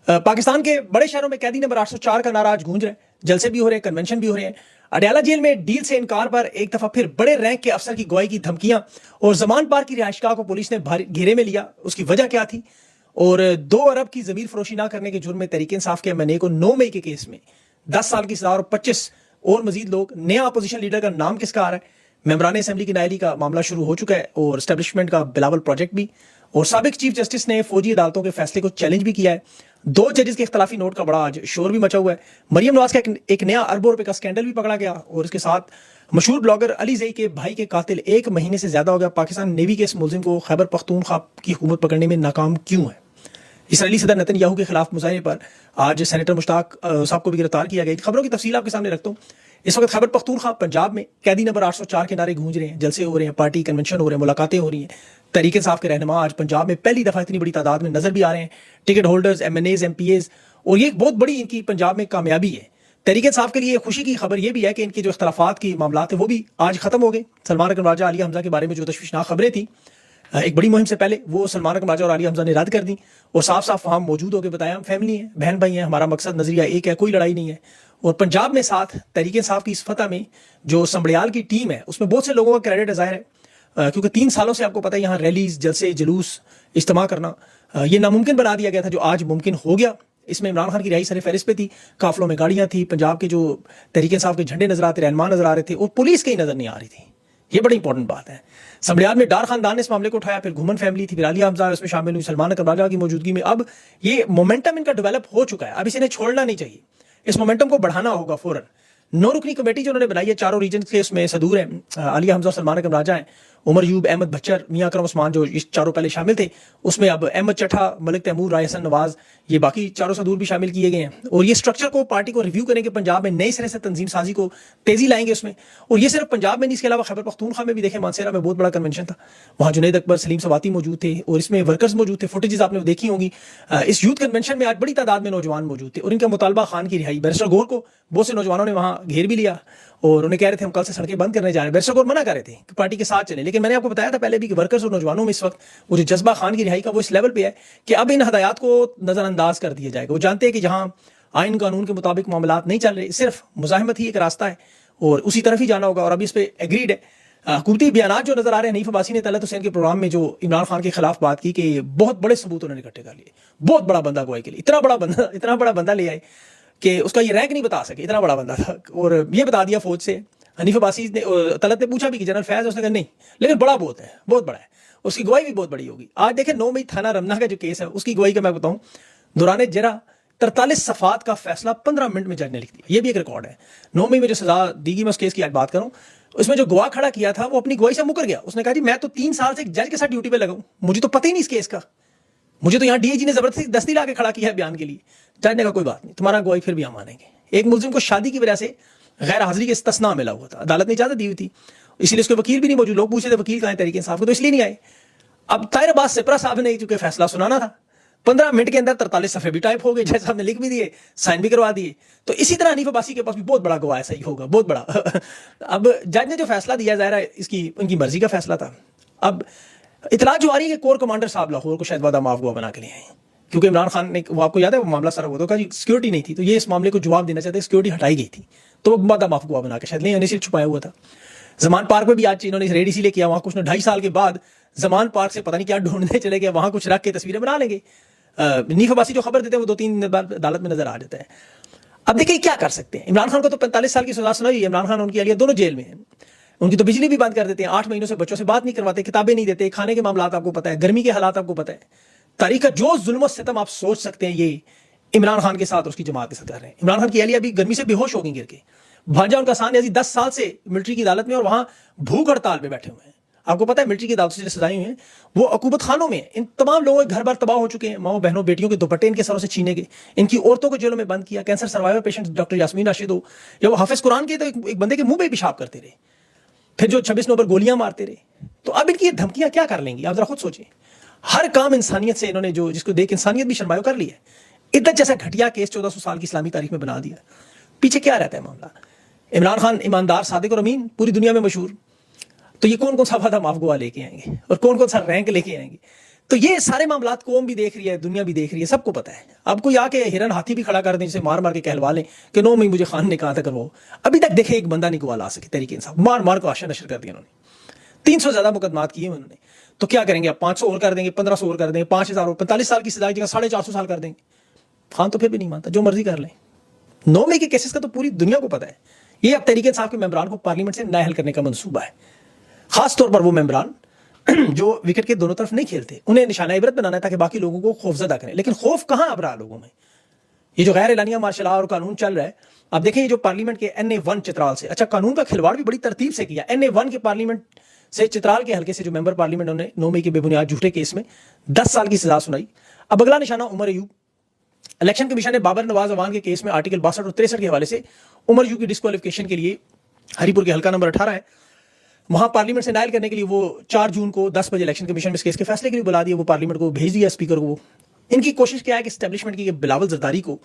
پاکستان کے بڑے شہروں میں قیدی نمبر 804 کا نعرہ آج گونج رہا ہے. جلسے بھی ہو رہے ہیں, کنونشن بھی ہو رہے ہیں. اڈیالہ جیل میں ڈیل سے انکار پر ایک دفعہ پھر بڑے رینک کے افسر کی گواہی کی دھمکیاں, اور زمان پارک کی رہائش گاہ کو پولیس نے گھیرے میں لیا. اس کی وجہ کیا تھی؟ اور 2 ارب کی ضمیر فروشی نہ کرنے کے جرم میں تحریک انصاف کے MNA کو 9 مئی کے کیس میں 10 سال کی سزا اور 25 اور مزید لوگ. نیا اپوزیشن لیڈر کا نام کس کا آ رہا ہے؟ ممبران اسمبلی کی نائلی کا معاملہ شروع ہو چکا ہے, اور اسٹیبلشمنٹ کا بلاول پروجیکٹ بھی. اور سابق چیف جسٹس نے فوجی عدالتوں کے فیصلے کو چیلنج بھی کیا ہے. 2 ججز کے اختلافی نوٹ کا بڑا آج شور بھی مچا ہوا ہے. مریم نواز کا ایک نیا اربوں روپے کا سکینڈل بھی پکڑا گیا, اور اس کے ساتھ مشہور بلاگر علی زئی کے بھائی کے قاتل 1 مہینے سے زیادہ ہو گیا. پاکستان نیوی کے اس ملزم کو خیبر پختونخوا کی حکومت پکڑنے میں ناکام کیوں ہے؟ اسرائیلی صدر نتن یاہو کے خلاف مظاہرے پر آج سینیٹر مشتاق صاحب کو بھی گرفتار کیا گیا. خبروں کی تفصیل آپ کے سامنے رکھتا ہوں. اس وقت خیبر پختونخوا پنجاب میں قیدی نمبر 804 کے نعرے گونج رہے ہیں, جلسے ہو رہے ہیں, پارٹی کنونشن ہو رہے ہیں, ملاقاتیں ہو رہی ہیں. تحریک انصاف کے رہنما آج پنجاب میں پہلی دفعہ اتنی بڑی تعداد میں نظر بھی آ رہے ہیں. ٹکٹ ہولڈرز, MNAs, MPAs, اور یہ ایک بہت بڑی ان کی پنجاب میں کامیابی ہے. تحریک انصاف کے لیے خوشی کی خبر یہ بھی ہے کہ ان کے جو اختلافات کی معاملات ہیں وہ بھی آج ختم ہو گئے. سلمان اکرم راجہ, عالیہ حمزہ کے بارے میں جو تشویشناک خبریں تھیں ایک بڑی مہم سے پہلے, وہ سلمان اکرم راجہ اور عالیہ حمزہ نے رد کر دی, اور صاف صاف وہاں موجود ہو کے بتایا ہم فیملی ہیں, بہن بھائی ہیں, ہمارا مقصد نظریہ ایک ہے, کوئی لڑائی نہیں ہے. اور پنجاب میں ساتھ تحریک انصاف کی اس فتح میں جو سمبڑیال کی ٹیم ہے اس میں بہت سے لوگوں کا کریڈٹ ظاہر ہے, کیونکہ 3 سالوں سے آپ کو پتہ ہے یہاں ریلیز, جلسے, جلوس, اجتماع کرنا یہ ناممکن بنا دیا گیا تھا, جو آج ممکن ہو گیا. اس میں عمران خان کی رہائی سر فہرست پہ تھی, قافلوں میں گاڑیاں تھیں, پنجاب کے جو تحریک انصاف کے جھنڈے نظر آتے, رہنما نظر آ رہے تھے, اور پولیس کہیں نظر نہیں آ رہی تھی. یہ بڑی امپورٹنٹ بات ہے. سمبڑیال میں ڈار خاندان نے اس معاملے کو اٹھایا, پھر گھومن فیملی تھی, پھر عالیہ حمزہ اس میں شامل ہوئی, سلمان اکرم راجہ کی موجودگی میں. اب یہ مومنٹم ان کا ڈیولپ ہو چکا ہے, اب اسے چھوڑنا نہیں چاہیے, اس مومنٹم کو بڑھانا ہوگا فوراً. 9 رکنی کمیٹی جو انہوں نے بنائی ہے, 4 ریجن کے اس میں صدور ہیں, عالیہ حمزہ, سلمان اکرم راجہ ہیں, عمر یوب, احمد بچر, میاں اکرم عثمان, جو اس 4 پہلے شامل تھے. اس میں اب احمد چٹھا, ملک تیمور, رائے حسن نواز, یہ باقی 4 صدور بھی شامل کیے گئے ہیں. اور یہ اسٹرکچر کو پارٹی کو ریویو کریں گے, پنجاب میں نئے سرے سے تنظیم سازی کو تیزی لائیں گے اس میں. اور یہ صرف پنجاب میں نہیں, اس کے علاوہ خیبر پختونخوا میں بھی دیکھیں, مانسہرہ میں بہت بڑا کنونشن تھا, وہاں جنید اکبر, سلیم سواتی موجود تھے, اور اس میں ورکرز موجود تھے. فوٹیجز آپ نے دیکھی ہوں گی. اس یوتھ کنونشن میں آج بڑی تعداد میں نوجوان موجود تھے, اور ان کا مطالبہ خان کی رہائی. بیرسٹر گور کو بہت سے نوجوانوں نے وہاں گھیر بھی لیا, اور انہیں کہہ رہے تھے ہم کل سے سڑکیں بند کرنے جا رہے ہیں. بیرسٹر گور منع کر رہے تھے کہ پارٹی کے ساتھ چلیں, لیکن میں نے آپ کو بتایا تھا پہلے بھی کہ ورکرز اور نوجوانوں میں اس وقت وہ جو جذبہ خان کی رہائی کا وہ اس لیول پہ ہے کہ اب ان ہدایات کو نظر انداز کر دیا جائے گا. وہ جانتے ہیں کہ جہاں آئین قانون کے مطابق معاملات نہیں چل رہے, صرف مزاحمت ہی ایک راستہ ہے, اور اسی طرف ہی جانا ہوگا. اور ابھی اس پہ ایگریڈ ہے. حکومتی بیانات جو نظر آ رہے ہیں, حنیف عباسی نے طلعت حسین کے پروگرام میں جو عمران خان کے خلاف بات کی کہ بہت بڑے ثبوت انہوں نے اکٹھے کر لیے, بہت بڑا بندہ گواہی کے لیے, اتنا بڑا بندہ لے آئے کہ اس کا یہ رینک نہیں بتا سکے, اتنا بڑا بندہ تھا, اور یہ بتا دیا فوج سے. حنیف عباسی نے, طلعت نے پوچھا بھی کہ جنرل فیض, اس نے کہا نہیں, لیکن بڑا بہت ہے, بہت بڑا ہے, اس کی گواہی بھی بہت بڑی ہوگی. آج دیکھیں 9 مئی تھانہ رمنا کا جو کیس ہے, اس کی گواہی کا میں بتاؤں, دوران جرا 43 صفحات کا فیصلہ 15 منٹ میں جج نے لکھ دیا. یہ بھی ایک ریکارڈ ہے. 9 مئی میں جو سزا دی گئی, میں اس کیس کی آج بات کروں, اس میں جو گواہ کھڑا کیا تھا وہ اپنی گواہی سے مکر گیا. اس نے کہا جی میں تو 3 سال سے ایک جج کے ساتھ ڈیوٹی پہ لگا ہوں, مجھے تو پتہ ہی نہیں اس کیس کا, مجھے تو یہاں DIG نے زبردستی لا کے کھڑا کیا ہے بیان کے لیے. جج نے کہا کوئی بات نہیں, تمہارا گواہی پھر بھی ہم مانیں گے. ایک ملزم کو شادی کی وجہ سے غیر حاضری کے استثناء ملا ہوا تھا, عدالت نے اجازت دی ہوئی تھی, اسی لیے اس کے وکیل بھی نہیں موجود. لوگ پوچھے تھے وکیل کہاں ہے تحریک انصاف کے, تو اس لیے نہیں آئے. اب طاہر عباس سپرا صاحب نے چونکہ فیصلہ سنانا تھا, 15 منٹ کے اندر 43 صفحے بھی ٹائپ ہو گئے, جج صاحب نے لکھ بھی دیے, سائن بھی کروا دیے. تو اسی طرح حنیف عباسی کے پاس بھی بہت بڑا گواہ ایسا ہی ہوگا, بہت بڑا. اب جج نے جو فیصلہ دیا ظاہر ہے اس کی ان کی مرضی کا فیصلہ تھا. اب اطلاع جو آ رہی ہے کہ کور کمانڈر صاحب لاہور کو شاید وعدہ معاف گواہ بنا کے لے آئے ہیں, کیونکہ عمران خان نے, وہ آپ کو یاد ہے وہ معاملہ سر ہوا تھا, سیکورٹی نہیں تھی, تو یہ اس معاملے کو جواب دینا چاہتے, سیکورٹی ہٹائی گئی تھی, تو وہ وعدہ معاف گواہ بنا کے شاید نہیں, انہیں چھپایا ہوا تھا. زمان پارک میں بھی آج انہوں نے ریڈی سی لے کیا, وہاں کچھ 2.5 سال کے بعد زمان پارک سے پتہ نہیں کیا ڈھونڈنے چلے گئے, وہاں کچھ رکھ کے تصویریں بنا لیں گے. حنیف عباسی جو خبر دیتے ہیں وہ 2-3 بار عدالت میں نظر آ جاتا ہے. اب دیکھیں کیا کر سکتے ہیں. عمران خان کو تو 45 سال کی سزا سنائی ہے. عمران خان ان کی اہلیہ دونوں جیل میں ہیں, ان کی تو بجلی بھی بند کر دیتے ہیں, 8 مہینوں سے بچوں سے بات نہیں کرواتے, کتابیں نہیں دیتے, کھانے کے معاملات آپ کو پتہ ہے, گرمی کے حالات آپ کو پتہ ہے. تاریخ کا جو ظلم و ستم آپ سوچ سکتے ہیں یہ عمران خان کے ساتھ اور اس کی جماعت کے ساتھ کر رہے ہیں. عمران خان کی اہلیہ بھی گرمی سے بے ہوش ہو گئی گر کے, بھانجا ان کا سان نیازی 10 سال سے ملٹری کی عدالت میں, اور وہاں بھوک ہڑتال پہ بیٹھے ہوئے ہیں. آپ کو پتہ ہے ملٹری کی عدالت سے جو سزائیں ہوئی ہیں وہ عقوبت خانوں میں, ان تمام لوگوں کے گھر بار تباہ ہو چکے ہیں, ماؤں بہنوں بیٹیوں کے دوپٹے ان کے سروں سے چھینے گئے, ان کی عورتوں کو جیلوں میں بند کیا. Cancer survivor patient doctor Yasmin Rashid ہو یا وہ حافظ قرآن کے, تو ایک بندے کے منہ پہ پیشاب کرتے رہے, پھر جو 26 نومبر گولیاں مارتے رہے. تو اب ان کی یہ دھمکیاں کیا کر لیں گی, آپ ذرا خود سوچیں. ہر کام انسانیت سے انہوں نے, جو جس کو دیکھ انسانیت بھی شرمایہ کر لی ہے. عدت جیسا گھٹیا کیس 1400 سال کی اسلامی تاریخ میں بنا دیا. پیچھے کیا رہتا ہے معاملہ؟ عمران خان ایماندار, صادق اور امین, پوری دنیا میں مشہور. تو یہ کون کون سا وعدہ معاف گواہ لے کے آئیں گے اور کون کون سا رینک لے کے آئیں گے؟ تو یہ سارے معاملات قوم بھی دیکھ رہی ہے, دنیا بھی دیکھ رہی ہے, سب کو پتا ہے. اب کوئی آ کے ہرن ہاتھی بھی کھڑا کر دیں, جسے مار مار کے کہلوا لیں کہ 9 مئی مجھے خان نے کہا تھا کرواؤ. ابھی تک دیکھیں ایک بندہ نہیں گوا لا سکے تحریک انصاف, مار مار کو آشا نشر کر دیا انہوں نے. 300 زیادہ مقدمات کیے انہوں نے. تو کیا کریں گے اب؟ 500 اور کر دیں گے, 1500 اور کر دیں گے, 5000 اور 45 سال کی سزا کی جگہ 450 سال کر دیں گے. خان تو پھر بھی نہیں مانتا, جو مرضی کر لیں. 9 مئی کے کیسز کا تو پوری دنیا کو پتا ہے. یہ اب تحریک انصاف کے ممبران کو پارلیمنٹ سے نااہل کرنے کا منصوبہ ہے. خاص طور پر وہ ممبران جو وکٹ کے دونوں طرف نہیں کھیلتے, انہیں نشانہ عبرت بنانا ہے تاکہ باقی لوگوں کو خوفزدہ کریں. لیکن خوف کہاں اب رہا لوگوں میں؟ یہ جو غیر اعلانیہ مارشل لا اور قانون چل رہا ہے, اب دیکھیں یہ جو پارلیمنٹ کے NA1 چترال سے, اچھا قانون کا کھلواڑ بھی بڑی ترتیب سے کیا. NA1 کے پارلیمنٹ سے چترال کے حلقے سے جو ممبر پارلیمنٹ نے 9 مئی کے بے بنیاد جھوٹے کیس میں 10 سال کی سزا سنائی. اب اگلا نشانہ عمر ایوب. الیکشن کمیشن نے بابر نواز اوان کے کیس میں آرٹیکل 62 اور 63 کے حوالے سے عمر ایوب کی ڈسکوالیفیکیشن کے لیے ہری پور کے حلقہ نمبر 18 ہے, وہاں پارلیمنٹ سے نائل کرنے کے لیے وہ 4 جون کو 10 بجے الیکشن کمیشن میں اس کیس کے فیصلے کے لیے بلا دیا. وہ پارلیمنٹ کو بھیج دیا اسپیکر کو. ان کی کوشش کیا ہے کہ اسٹیبلشمنٹ کی بلاول زرداری کو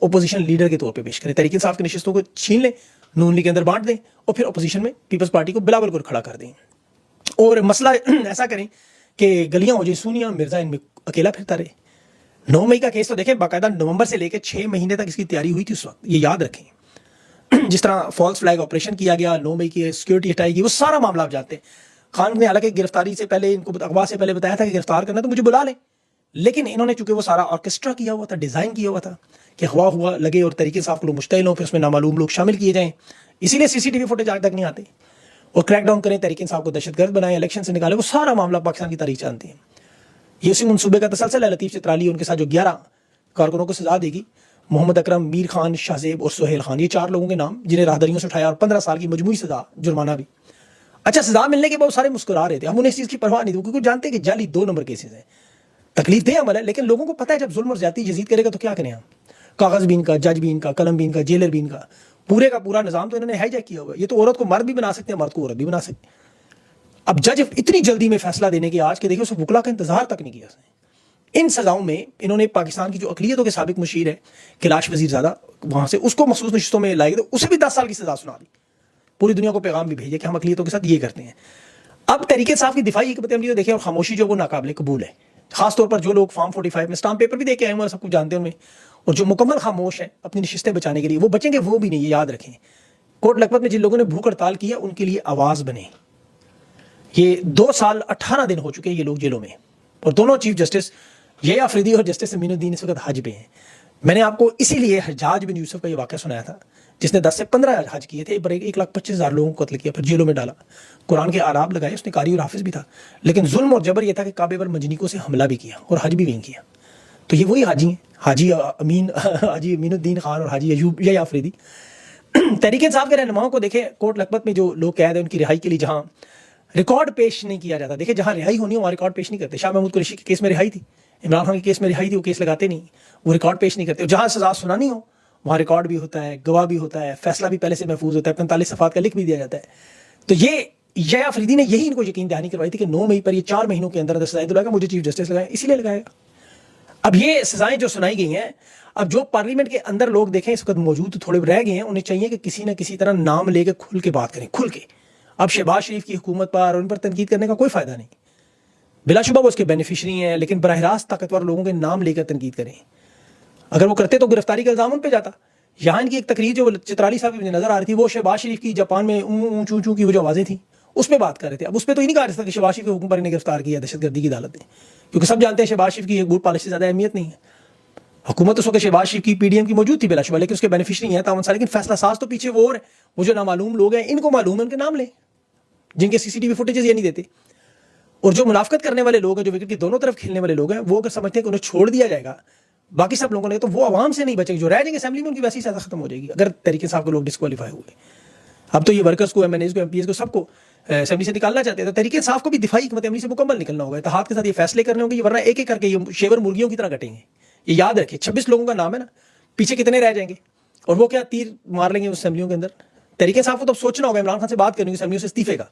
اپوزیشن لیڈر کے طور پہ پیش کریں, تحریک انصاف کی نشستوں کو چھین لیں, نون لیگ کے اندر بانٹ دیں اور پھر اپوزیشن میں پیپلز پارٹی کو بلاول کو کھڑا کر دیں. اور مسئلہ ایسا کریں کہ گلیاں ہو جائیں سونیاں, مرزا ان میں اکیلا پھرتا رہے. 9 مئی کا کیس تو دیکھیں باقاعدہ نومبر سے لے کے 6 مہینے تک اس کی تیاری ہوئی تھی اس وقت, یہ یاد رکھیں. جس طرح فالس فلیگ آپریشن کیا گیا, 9 مئی کی سیکورٹی ہٹائی گئی, وہ سارا معاملہ آپ جانتے ہیں. خان نے حالانکہ گرفتاری سے پہلے ان کو اغوا سے پہلے بتایا تھا کہ گرفتار کرنا تو مجھے بلا لیں, لیکن انہوں نے چونکہ وہ سارا آرکیسٹرا کیا ہوا تھا, ڈیزائن کیا ہوا تھا کہ اغوا ہوا لگے اور تحریک انصاف کو لوگ مشتعل ہوں, پھر اس میں نامعلوم لوگ شامل کیے جائیں, اسی لیے CCTV فوٹیج آج تک نہیں آتے, اور کریک ڈاؤن کریں, تحریک انصاف کو دہشت گرد بنائیں, الیکشن سے نکالیں. وہ سارا معاملہ پاکستان کی تاریخ جانتے ہیں. یہ اسی منصوبے کا تسلسل ہے. لطیف چترالی ان کے ساتھ جو 11 کارکنوں کو سزا دے گی, محمد اکرم, میر خان, شاہزیب اور سہیل خان, یہ 4 لوگوں کے نام جنہیں راہداریوں سے اٹھایا اور 15 سال کی مجموعی سزا, جرمانہ بھی. اچھا سزا ملنے کے بعد سارے مسکرا رہے تھے, ہم انہیں اس چیز کی پرواہ نہیں تھی کیونکہ جانتے ہیں کہ جعلی 2 نمبر کیسز ہیں, تکلیف دہ عمل ہے, لیکن لوگوں کو پتہ ہے جب ظلم اور زیادتی یزید کرے گا تو کیا کریں ہم. کاغذ بھی ان کا, جج بھی ان کا, قلم بھی ان کا, جیلر بھی ان کا, پورے کا پورا نظام تو انہوں نے ہائی جیک کیا ہوا. یہ تو عورت کو مرد بھی بنا سکتے ہیں, مرد کو عورت بھی بنا سکتے ہیں. اب جج اتنی جلدی میں فیصلہ دینے کے آج کے دیکھیں اس وکلا کا انتظار تک نہیں کیا اس نے. ان سزاؤں میں انہوں نے پاکستان کی جو اقلیتوں کے سابق مشیر ہے کیلاش وزیر زادہ, وہاں سے اس کو مخصوص نشستوں میں لائے گئے, اسے بھی 10 سال کی سزا سنا دی. پوری دنیا کو پیغام بھی بھیجے کہ ہم اقلیتوں کے ساتھ یہ کرتے ہیں. اب تحریک انصاف کی دفاعی حکمت عملی دیکھیں, اور خاموشی جو وہ ناقابل قبول ہے. خاص طور پر جو لوگ فارم 45 میں اسٹامپ پیپر بھی دے کے آئے ہیں, سب کچھ جانتے ہیں ان میں, اور جو مکمل خاموش ہیں اپنی نشستیں بچانے کے لیے, وہ بچیں گے وہ بھی نہیں, یہ یاد رکھیں. کوٹ لکھپت میں جن لوگوں نے بھوک ہڑتال کیا ان کے لیے آواز بنے. یہ 2 سال 18 دن ہو چکے یہ لوگ جیلوں میں, اور دونوں چیف جسٹس یہ آفریدی اور جسٹس امین الدین اس وقت حج پہ ہیں. میں نے آپ کو اسی لیے حجاج بن یوسف کا یہ واقعہ سنایا تھا جس نے 10 سے 15 حج کیے تھے, 1,25,000 لوگوں کو قتل کیا, پھر جیلوں میں ڈالا, قرآن کے آلاب لگائے, اس نے قاری اور حافظ بھی تھا, لیکن ظلم اور جبر یہ تھا کہ کعبے پر منجنیکوں سے حملہ بھی کیا اور حج بھی وہیں کیا. تو یہ وہی حاجی ہیں, حاجی امین الدین خان اور حاجی ایوب یہ آفریدی. تحریک انصاف کے رہنماؤں کو دیکھیں, کوٹ لکھپت میں جو لوگ قید ہیں ان کی رہائی کے لیے جہاں ریکارڈ پیش نہیں کیا جاتا, دیکھیں جہاں رہائی ہونی ہو وہاں ریکارڈ پیش نہیں کرتے. شاہ محمود قریشی کے کیس میں رہائی تھی, عمران خان کے کیس میں رہائی تھی, وہ کیس لگاتے نہیں, وہ ریکارڈ پیش نہیں کرتے. جہاں سزا سنانی ہو وہاں ریکارڈ بھی ہوتا ہے, گواہ بھی ہوتا ہے, فیصلہ بھی پہلے سے محفوظ ہوتا ہے, 45 صفحات کا لکھ بھی دیا جاتا ہے. تو یہ آفریدی نے یہی ان کو یقین دہانی کروائی تھی کہ 9 مئی پر یہ 4 مہینوں کے اندر سزائیں دلائے گا, مجھے چیف جسٹس لگائے, اسی لیے لگائے گا. اب یہ سزائیں جو سنائی گئی ہیں, اب جو پارلیمنٹ کے اندر لوگ دیکھیں اس وقت موجود تھوڑے رہ گئے ہیں, انہیں چاہیے کہ کسی نہ کسی طرح نام لے کے کھل کے بات کریں, کھل کے. اب شہباز شریف کی حکومت پر ان پر تنقید کرنے کا کوئی فائدہ نہیں, بلا شبہ وہ اس کے بینیفیشری ہیں, لیکن براہ راست طاقتور لوگوں کے نام لے کر تنقید کریں. اگر وہ کرتے تو گرفتاری کا الزام ان پہ جاتا. یہاں ان کی ایک تقریر جو چترالی صاحب کی نظر آ رہی تھی, وہ شہباز شریف کی جاپان میں چوں چوں کی وہ جو آوازیں تھیں اس پہ بات کر رہے تھے. اب اس پہ تو یہ نہیں کہا جاتا کہ شہباز شریف کے حکم پر انہیں گرفتار کیا دہشت گردی کی عدالت نے, کیونکہ سب جانتے ہیں شہباز شریف کی ایک بوٹ پالش سے زیادہ اہمیت نہیں ہے. حکومت اس وقت شہباز شریف کی PDM کی موجود تھی بلا شبہ, لیکن اس کے بینیفیشری ہیں تاون سال, لیکن فیصلہ ساز تو پیچھے وہ اور وہ جو نامعلوم لوگ ہیں, ان کو معلوم ہے ان کے نام لیں جن کے CCTV فوٹیجز یہ نہیں دیتے. اور جو منافقت کرنے والے لوگ ہیں, جو وکٹ کی دونوں طرف کھیلنے والے لوگ ہیں, وہ اگر سمجھتے ہیں کہ انہیں چھوڑ دیا جائے گا باقی سب لوگوں نے, تو وہ عوام سے نہیں بچے گی. جو رہ جائیں گے اسمبلی میں ان کی ویسی سزا ختم ہو جائے گی اگر تحریک انصاف کو لوگ ڈسکوالیفائی ہوئے. اب تو یہ ورکرز کو, MNAs کو, MPs کو, سب کو اسمبلی سے نکالنا چاہتے ہیں. تو تحریک انصاف کو بھی دفاعی حکمت عملی سے مکمل نکلنا ہوگا, اتحاد کے ساتھ یہ فیصلے کرنے ہوں گے, ورنہ ایک ایک کر کے یہ شیور مرغیوں کی طرح کٹیں گے. یہ یاد رکھیں, 26 لوگوں کا نام ہے نا, پیچھے کتنے رہ جائیں گے, اور وہ کیا تیر مار لیں گے اس اسمبلیوں کے اندر. تحریک انصاف کو تو سوچنا ہوگا, عمران خان سے بات کرنی ہوگی اسمبلیوں سے استعفے کا,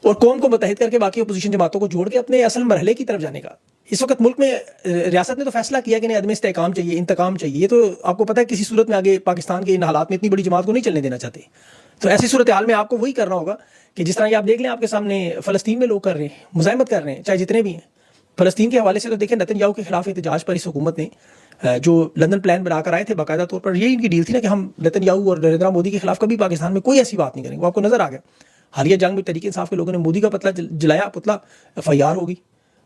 اور قوم کو متحد کر کے باقی اپوزیشن جماعتوں کو جوڑ کے اپنے اصل مرحلے کی طرف جانے کا. اس وقت ملک میں ریاست نے تو فیصلہ کیا کہ نہیں عدم استحکام چاہیے, انتقام چاہیے. یہ تو آپ کو پتہ ہے کسی صورت میں آگے پاکستان کے ان حالات میں اتنی بڑی جماعت کو نہیں چلنے دینا چاہتے. تو ایسی صورتحال میں آپ کو وہی کرنا ہوگا کہ جس طرح یہ آپ دیکھ لیں آپ کے سامنے فلسطین میں لوگ کر رہے ہیں, مزاحمت کر رہے ہیں, چاہے جتنے بھی ہیں, فلسطین کے حوالے سے تو دیکھیں نتن یاہو کے خلاف احتجاج پر اس حکومت نے جو لندن پلان بنا کر آئے تھے باقاعدہ طور پر یہی ان کی ڈیل تھی نا کہ ہم نتن یاہو اور نریندر مودی کے خلاف کبھی پاکستان میں کوئی ایسی بات نہیں کریں گے. وہ آپ کو نظر آ گیا. حالیہ جنگ میں تحریک انصاف کے لوگوں نے مودی کا پتلا جلایا, پتلا FIR ہوگی.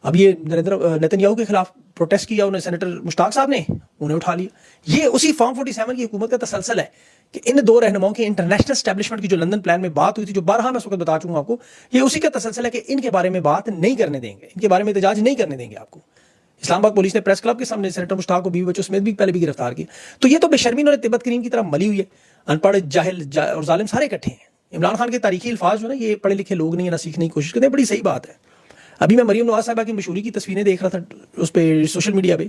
اب یہ نتن یاہو کے خلاف پروٹیسٹ کیا انہیں سینیٹر مشتاق صاحب نے, انہیں اٹھا لیا. یہ اسی فارم 47 کی حکومت کا تسلسل ہے کہ ان دو رہنماؤں کی انٹرنیشنل اسٹیبلشمنٹ کی جو لندن پلان میں بات ہوئی تھی, جو بارہا میں اس وقت بتا چکا ہوں آپ کو, یہ اسی کا تسلسل ہے کہ ان کے بارے میں بات نہیں کرنے دیں گے, ان کے بارے میں احتجاج نہیں کرنے دیں گے آپ کو. اسلام آباد پولیس نے پریس کلب کے سامنے سینیٹر مشتاق کو بیوی بچوں سمیت بھی پہلے بھی گرفتار کیا. تو یہ تو بے شرمی انہوں نے تبت کریم کی طرح ملی ہوئی ہے. ان پڑھ جاہل اور ظالم سارے اکٹھے ہیں. عمران خان کے تاریخی الفاظ جو نا, یہ پڑھے لکھے لوگ نہیں ہیں, نہ سیکھنے کی کوشش کرتے ہیں, بڑی صحیح بات ہے. ابھی میں مریم نواز صاحبہ کی مشہوری کی تصویریں دیکھ رہا تھا اس پہ سوشل میڈیا پہ.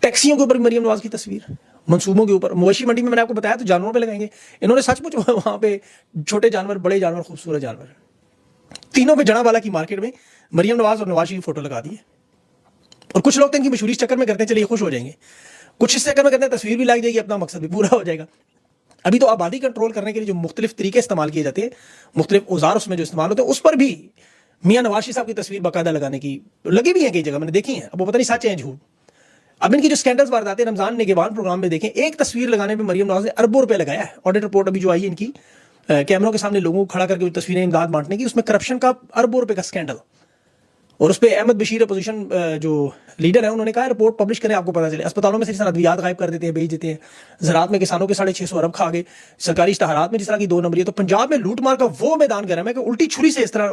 ٹیکسیوں کے اوپر مریم نواز کی تصویر, منصوبوں کے اوپر. مویشی منڈی میں نے آپ کو بتایا تو جانوروں پہ لگائیں گے. انہوں نے سچ مچ وہاں پہ چھوٹے جانور, بڑے جانور, خوبصورت جانور, تینوں پہ جڑا والا کی مارکیٹ میں مریم نواز اور نواز شریف کی فوٹو لگا دی ہے. اور کچھ لوگ تو ان کی مشہوری اس چکر میں کرتے ہیں چلیے خوش ہو جائیں گے, کچھ اس چکر میں کرتے ہیں تصویر بھی لگ جائے گی, اپنا مقصد بھی پورا ہو جائے گا. ابھی تو آبادی کنٹرول کرنے کے لیے جو مختلف طریقے استعمال کیے جاتے ہیں, مختلف اوزار اس میں جو استعمال ہوتے ہیں, اس پر بھی میاں نواز شریف صاحب کی تصویر باقاعدہ لگانے کی لگی بھی ہیں کئی جگہ, میں نے دیکھی ہیں. اب وہ پتہ نہیں سچ ہے جھوٹ. اب ان کی جو اسکینڈلز وارداتیں رمضان نگہبان پروگرام میں دیکھیں, ایک تصویر لگانے پہ مریم نواز نے اربوں روپے لگایا ہے. آڈٹ رپورٹ ابھی جو آئی ہے ان کی کیمروں کے سامنے لوگوں کو کھڑا کر کے تصویریں امداد بانٹنے کی, اس میں کرپشن کا اربوں روپے کا اسکینڈل. اور اس پہ احمد بشیر اپوزیشن جو لیڈر ہے, انہوں نے کہا رپورٹ پبلش کریں, آپ کو پتہ چلے. اسپتالوں میں سے جس طرح ادویات غائب کر دیتے ہیں, بھیج دیتے ہیں. زراعت میں کسانوں کے 650 ارب کھا گئے. سرکاری اشتہارات میں جس طرح کی 2 نمبری ہے. تو پنجاب میں لوٹ مار کا وہ میدان گرم ہے کہ الٹی چھری سے اس طرح